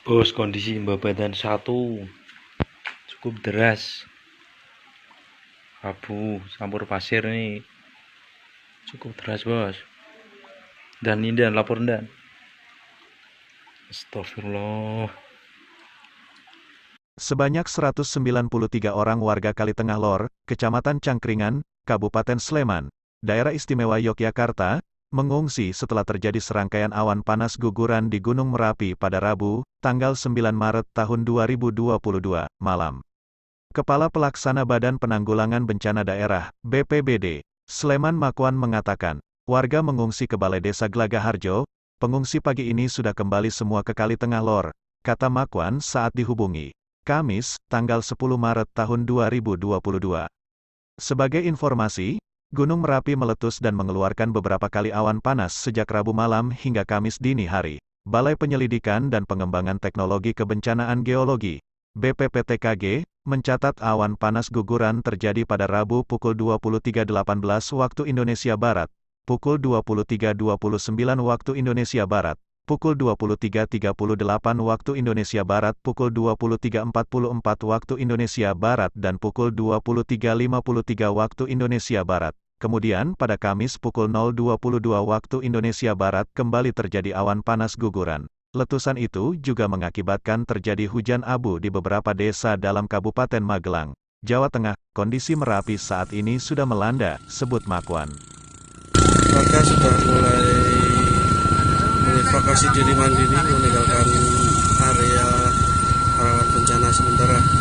Bos, kondisi Babadan 1 cukup deras. Abu campur pasir ini cukup deras, Bos. Dan ini dan lapor dan. Astagfirullah. Sebanyak 193 orang warga Kalitengah Lor, Kecamatan Cangkringan, Kabupaten Sleman, Daerah Istimewa Yogyakarta, mengungsi setelah terjadi serangkaian awan panas guguran di Gunung Merapi pada Rabu, tanggal 9 Maret tahun 2022, malam. Kepala Pelaksana Badan Penanggulangan Bencana Daerah, BPBD, Sleman Makwan mengatakan, warga mengungsi ke Balai Desa Gelagaharjo, pengungsi pagi ini sudah kembali semua ke Kalitengah Lor, kata Makwan saat dihubungi. Kamis, tanggal 10 Maret tahun 2022. Sebagai informasi, Gunung Merapi meletus dan mengeluarkan beberapa kali awan panas sejak Rabu malam hingga Kamis dini hari. Balai Penyelidikan dan Pengembangan Teknologi Kebencanaan Geologi, BPPTKG, mencatat awan panas guguran terjadi pada Rabu pukul 23.18 waktu Indonesia Barat, pukul 23.29 waktu Indonesia Barat, pukul 23.38 waktu Indonesia Barat, pukul 23.44 waktu Indonesia Barat dan pukul 23.53 waktu Indonesia Barat. Kemudian pada Kamis pukul 0.22 waktu Indonesia Barat kembali terjadi awan panas guguran. Letusan itu juga mengakibatkan terjadi hujan abu di beberapa desa dalam Kabupaten Magelang, Jawa Tengah. Kondisi Merapi saat ini sudah melanda, sebut Makwan. Warga sudah mulai mengevakuasi diri mandiri meninggalkan area rawan bencana sementara.